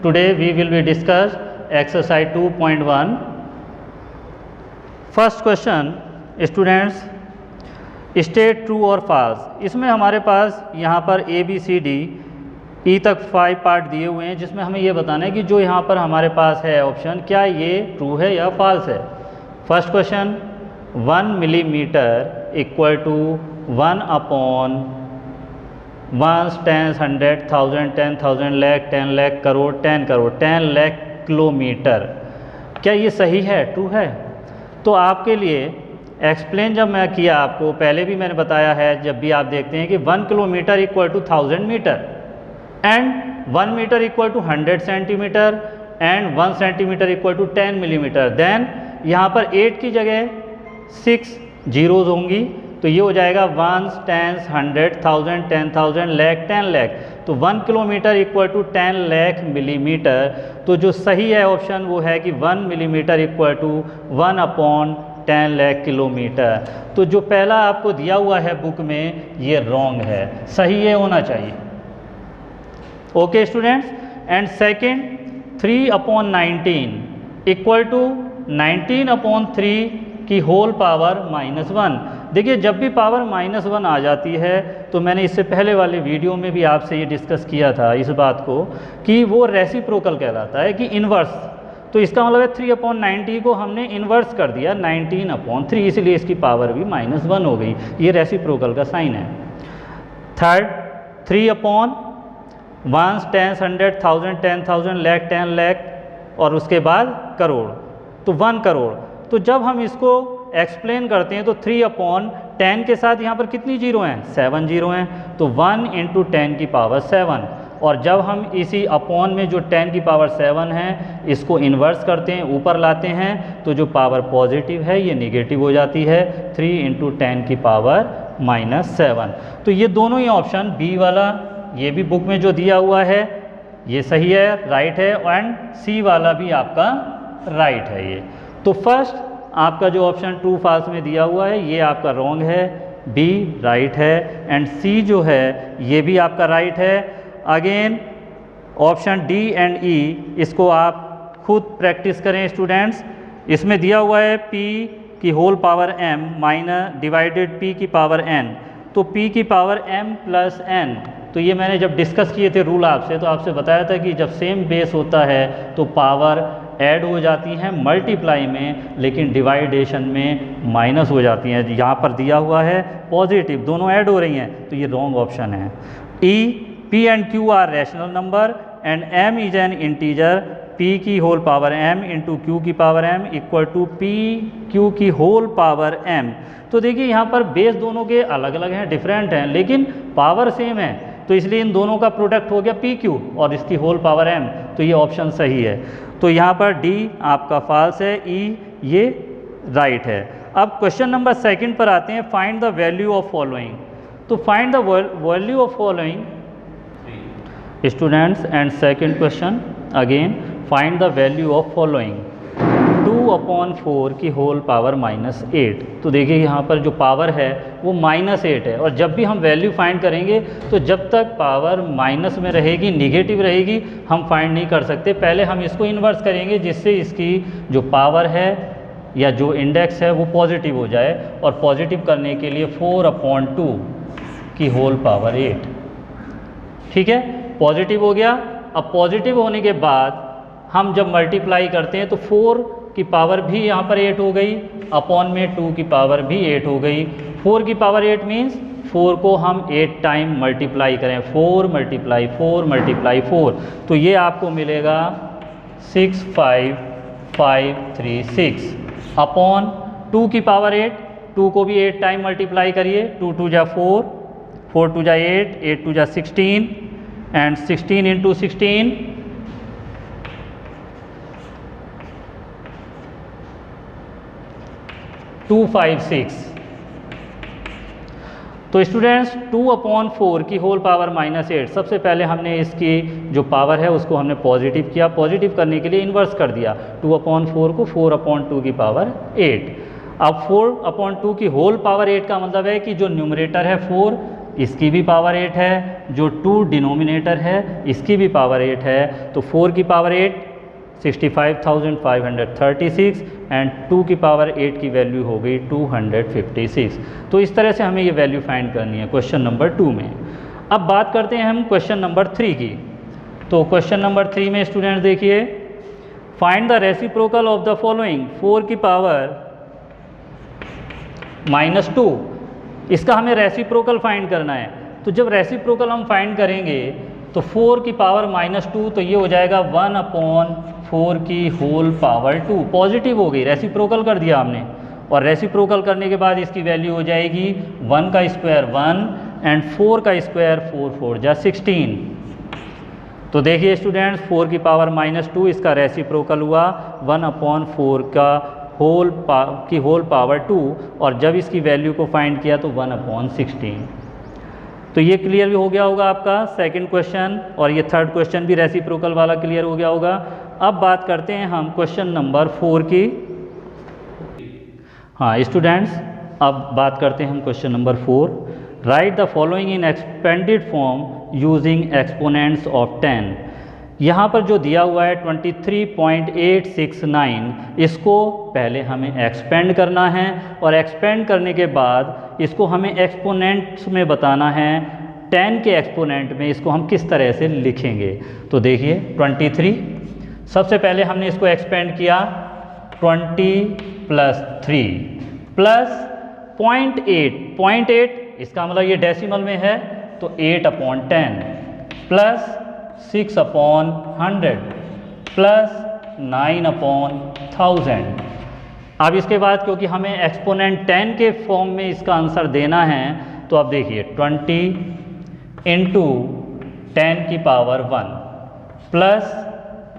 Today we will be discuss exercise 2.1. First question, students, state true or false. इसमें हमारे पास यहाँ पर ABCD E तक 5 पार्ट दिए हुए हैं, जिसमें हमें ये बताना है कि जो यहाँ पर हमारे पास है ऑप्शन, क्या ये ट्रू है या फॉल्स है. First question, 1 millimetre equal to 1 upon 1 10 100 1000 10,000 lakh 10 lakh crore 10 crore 10 lakh kilometre. क्या ये सही है, ट्रू है? तो आपके लिए एक्सप्लेन जब मैं किया, आपको पहले भी मैंने बताया है, जब भी आप देखते हैं कि 1 kilometre equal to 1000 metre and 1 metre equal to 100 centimetre and 1 centimetre equal to 10 millimetre, then यहाँ पर 8 की जगह 6 जीरोज़ होंगी, तो ये हो जाएगा 1 10 100 1000 10,000 लाख 10 लाख. तो 1 kilometre equal to 10 lakh millimetre. तो जो सही है ऑप्शन वो है कि 1 millimetre equal to 1 upon 10 lakh kilometre. तो जो पहला आपको दिया हुआ है बुक में, ये रॉन्ग है, सही ये होना चाहिए. Okay students. And second, 3 upon 19 equal to 19 upon 3 की होल पावर -1. देखिए, जब भी पावर -1 आ जाती है, तो मैंने इससे पहले वाले वीडियो में भी आपसे ये डिस्कस किया था इस बात को, कि वो रेसिप्रोकल कहलाता है, कि इन्वर्स. तो इसका मतलब है 3 अपॉन 90 को हमने इन्वर्स कर दिया 19 अपॉन 3, इसलिए इसकी पावर भी -1 हो गई. ये रेसिप्रोकल का साइन है. थर्ड, 3 अपॉन 1 10 100 1000 10,000 लाख 10 लाख और उसके बाद करोड़, तो 1 करोड़. तो जब हम इसको एक्सप्लेन करते हैं तो 3 अपॉन 10 के साथ यहाँ पर कितनी जीरो हैं, 7 जीरो हैं, तो 1 इंटू 10 की पावर 7. और जब हम इसी अपॉन में जो 10 की पावर 7 है, इसको इन्वर्स करते हैं, ऊपर लाते हैं, तो जो पावर पॉजिटिव है ये निगेटिव हो जाती है, 3 इंटू 10 की पावर -7. तो ये दोनों ही ऑप्शन, बी वाला ये भी बुक में जो दिया हुआ है ये सही है, राइट है, एंड सी वाला भी आपका राइट है ये. तो फर्स्ट आपका जो ऑप्शन ट्रू फॉल्स में दिया हुआ है ये आपका रॉन्ग है, बी राइट है, एंड सी जो है ये भी आपका राइट है. अगेन ऑप्शन डी एंड ई, इसको आप खुद प्रैक्टिस करें स्टूडेंट्स. इसमें दिया हुआ है p की whole power m minus divided p की पावर n, तो p की पावर m प्लस n. तो ये मैंने जब डिस्कस किए थे रूल आपसे, तो आपसे बताया था कि जब सेम बेस होता है तो पावर ऐड हो जाती हैं मल्टीप्लाई में, लेकिन डिवाइडेशन में माइनस हो जाती हैं. यहाँ पर दिया हुआ है पॉजिटिव, दोनों ऐड हो रही हैं, तो ये रॉन्ग ऑप्शन है. E, P and Q are rational number and M is an integer. P की whole power m into Q की power m equal to P Q की होल पावर m. तो देखिए यहाँ पर बेस दोनों के अलग अलग हैं, डिफरेंट हैं, लेकिन पावर सेम है, तो इसलिए इन दोनों का प्रोडक्ट हो गया पी क्यू और इसकी होल पावर m. तो ये ऑप्शन सही है. तो यहाँ पर डी आपका फॉल्स है, ई ये राइट है. अब क्वेश्चन नंबर सेकंड पर आते हैं. Find the value of following. तो find the value of following students. And second question again, find the value of following. 2 upon 4 की होल पावर -8. तो देखिए यहाँ पर जो पावर है वो -8 है, और जब भी हम वैल्यू फाइंड करेंगे तो जब तक पावर माइनस में रहेगी, निगेटिव रहेगी, हम फाइंड नहीं कर सकते. पहले हम इसको इन्वर्स करेंगे, जिससे इसकी जो पावर है या जो इंडेक्स है वो पॉजिटिव हो जाए. और पॉजिटिव करने के लिए 4 अपॉन 2 की होल पावर 8. ठीक है, पॉजिटिव हो गया. अब पॉजिटिव होने के बाद हम जब मल्टीप्लाई करते हैं तो 4 की पावर भी यहाँ पर 8 हो गई, अपॉन में 2 की पावर भी 8 हो गई. 4 की पावर 8 मीन्स 4 को हम 8 टाइम मल्टीप्लाई करें, 4 मल्टीप्लाई 4 मल्टीप्लाई 4, तो ये आपको मिलेगा 65536 अपॉन 2 की पावर 8. 2 को भी 8 टाइम मल्टीप्लाई करिए, 2 2 जा 4, 4 2 जा 8, 8 2 जा 16 एंड 16 इंटू 16 256. तो स्टूडेंट्स 2 अपॉन 4 की होल पावर -8, सबसे पहले हमने इसकी जो पावर है उसको हमने पॉजिटिव किया. पॉजिटिव करने के लिए इन्वर्स कर दिया, 2 अपॉन 4 को 4 अपॉन 2 की पावर 8. अब 4 अपॉन 2 की होल पावर 8 का मतलब है कि जो न्यूमरेटर है 4, इसकी भी पावर 8 है, जो 2 डिनोमिनेटर है इसकी भी पावर 8 है, तो 4 की पावर 8 65,536 एंड 2 की पावर 8 की वैल्यू हो गई 256। तो इस तरह से हमें ये वैल्यू फाइंड करनी है क्वेश्चन नंबर 2 में। अब बात करते हैं हम क्वेश्चन नंबर 3 की। तो क्वेश्चन नंबर 3 में स्टूडेंट्स देखिए, find the reciprocal of the following 4 की पावर -2। इसका हमें रेसिप्रोकल फाइंड करना है। तो जब रेसिप्रोकल हम फाइंड करेंगे तो 4 की पावर -2, तो ये हो जाएगा 1/4 की होल पावर 2। पॉजिटिव हो गई, रेसिप्रोकल कर दिया हमने, और रेसिप्रोकल करने के बाद इसकी वैल्यू हो जाएगी 1 का स्क्वायर 1 एंड 4 का स्क्वायर 4 4 जा 16। तो देखिए स्टूडेंट्स, 4 की पावर -2 इसका रेसिप्रोकल हुआ 1/4 का होल पावर 2, और जब इसकी वैल्यू को फाइंड किया तो 1/16। तो ये क्लियर भी हो गया होगा आपका सेकंड क्वेश्चन, और ये थर्ड क्वेश्चन भी रेसिप्रोकल वाला क्लियर हो गया होगा। अब बात करते हैं हम क्वेश्चन नंबर 4 की। हाँ स्टूडेंट्स, अब बात करते हैं हम question number 4। Right the following in expanded form using exponents of 10। यहाँ पर जो दिया हुआ है 23.869, इसको पहले हमें एक्सपेंड करना है, और एक्सपेंड करने के बाद इसको हमें एक्सपोनेंट्स में बताना है। 10 के एक्सपोनेंट में इसको हम किस तरह से लिखेंगे। तो देखिए 23, सबसे पहले हमने इसको एक्सपेंड किया 20 + 3 प्लस 0.8 इसका मतलब ये डेसिमल में है, तो 8/10 प्लस 6/100 प्लस 9/1000। अब इसके बाद क्योंकि हमें एक्सपोनेंट 10 के फॉर्म में इसका आंसर देना है, तो अब देखिए 20 × 10 की पावर 1 प्लस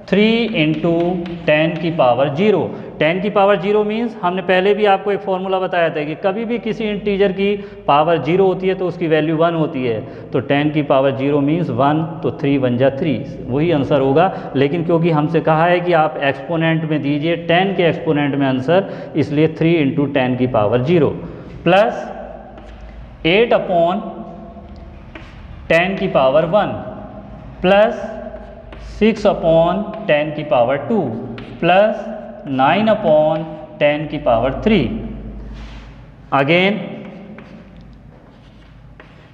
3 × 10 की पावर 0। 10 की पावर 0 मीन्स हमने पहले भी आपको एक फॉर्मूला बताया था कि कभी भी किसी इंटीजर की पावर 0 होती है तो उसकी वैल्यू 1 होती है। तो 10 की पावर 0 मीन्स 1, तो 3 1 जा 3, वही आंसर होगा। लेकिन क्योंकि हमसे कहा है कि आप एक्सपोनेंट में दीजिए 10 के एक्सपोनेंट में आंसर, इसलिए 3 × 10 की पावर 0 प्लस 8/10 की पावर 1 प्लस 6/10 की पावर 2 प्लस 9/10 की पावर 3। अगेन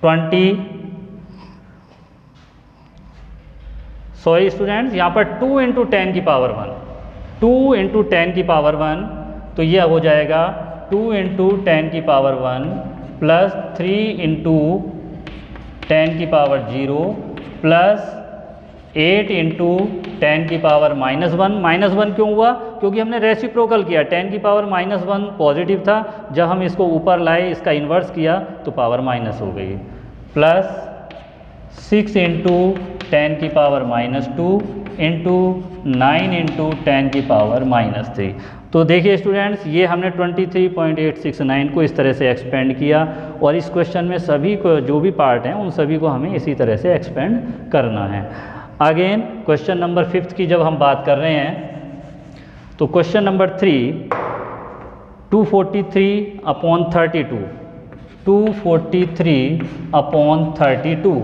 20, सॉरी स्टूडेंट्स, यहाँ पर 2 × 10 की पावर 1, 2 × 10 की पावर 1, तो यह हो जाएगा 2 × 10 की पावर 1 प्लस 3 × 10 की पावर 0 प्लस 8 × 10 की पावर -1 क्यों हुआ? क्योंकि हमने रेसिप्रोकल किया। 10 की पावर -1 पॉजिटिव था, जब हम इसको ऊपर लाए, इसका इन्वर्स किया तो पावर माइनस हो गई, प्लस 6 × 10 की पावर -2 इंटू 9 × 10 की पावर -3। तो देखिए स्टूडेंट्स, ये हमने 23.869 को इस तरह से एक्सपेंड किया, और इस क्वेश्चन में सभी को जो भी पार्ट हैं उन सभी को हमें इसी तरह से एक्सपेंड करना है। अगेन क्वेश्चन नंबर 5 की जब हम बात कर रहे हैं, तो क्वेश्चन नंबर 3 243/32, 243/32।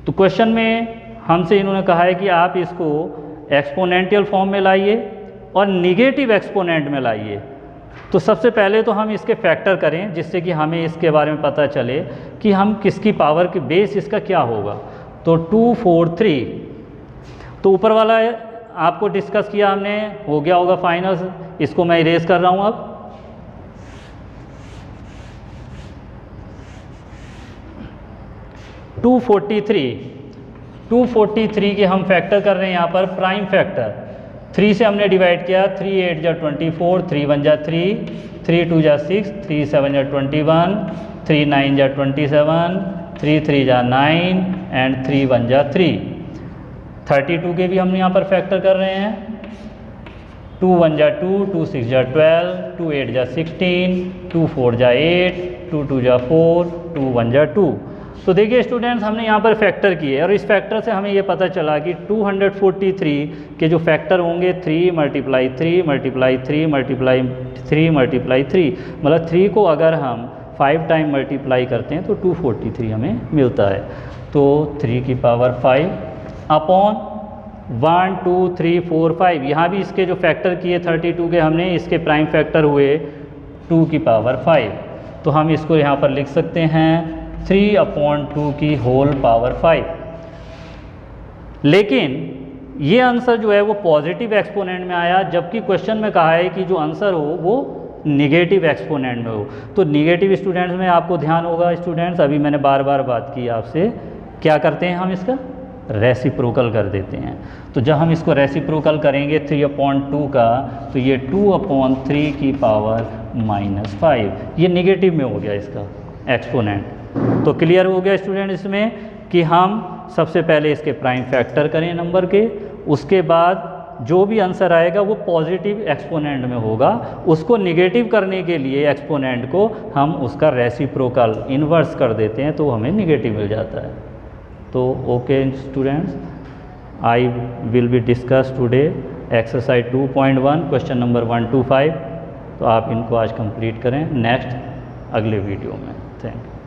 तो क्वेश्चन में हमसे इन्होंने कहा है कि आप इसको एक्सपोनेंशियल फॉर्म में लाइए और निगेटिव एक्सपोनेंट में लाइए। तो सबसे पहले तो हम इसके फैक्टर करें, जिससे कि हमें इसके बारे में पता चले कि हम किसकी पावर की बेस इसका क्या होगा। तो 243, तो ऊपर वाला आपको डिस्कस किया हमने, हो गया होगा फाइनल। इसको मैं इरेज कर रहा हूँ अब। टू 243 के हम फैक्टर कर रहे हैं यहाँ पर प्राइम फैक्टर। 3 से हमने डिवाइड किया, 3 8 जा 24, 3 1 जा 3, 3 2 जा 6, 3 7 जा 21, 3 9 जा 27, 3 3 जा 9 एंड 3 1 जा 3। 32 के भी हम यहाँ पर फैक्टर कर रहे हैं। 2 1 जा 2, 2 6 जा 12, 2 8 जा 16, 2 4 जा 8, 2 2 जा 4, 2 1 जा 2। तो देखिए स्टूडेंट्स, हमने यहाँ पर फैक्टर किए, और इस फैक्टर से हमें ये पता चला कि 243 के जो फैक्टर होंगे 3 × 3 × 3 × 3 × 3, मतलब 3 को अगर हम 5 टाइम मल्टीप्लाई करते हैं तो 243 हमें मिलता है। तो 3 की पावर 5 अपॉन 1 2 3 4 5, यहाँ भी इसके जो फैक्टर किए 32 के हमने, इसके प्राइम फैक्टर हुए 2 की पावर 5, तो हम इसको यहाँ पर लिख सकते हैं 3/2 की होल पावर 5। लेकिन ये आंसर जो है वो पॉजिटिव एक्सपोनेंट में आया, जबकि क्वेश्चन में कहा है कि जो आंसर हो वो निगेटिव एक्सपोनेंट में हो। तो निगेटिव स्टूडेंट्स में आपको ध्यान होगा स्टूडेंट्स, अभी मैंने बार बार बात की आपसे, क्या करते हैं हम इसका रेसिप्रोकल कर देते हैं। तो जब हम इसको रेसिप्रोकल करेंगे 3/2 का, तो ये 2/3 की पावर -5, ये निगेटिव में हो गया इसका एक्सपोनेंट। तो क्लियर हो गया स्टूडेंट इसमें कि हम सबसे पहले इसके प्राइम फैक्टर करें नंबर के, उसके बाद जो भी आंसर आएगा वो पॉजिटिव एक्सपोनेंट में होगा, उसको निगेटिव करने के लिए एक्सपोनेंट को हम उसका रेसिप्रोकल इन्वर्स कर देते हैं, तो हमें निगेटिव मिल जाता है। तो okay students, I will be discuss today exercise 2.1 question number 1 to 5। तो आप इनको आज कंप्लीट करें नेक्स्ट अगले वीडियो में। Thank you.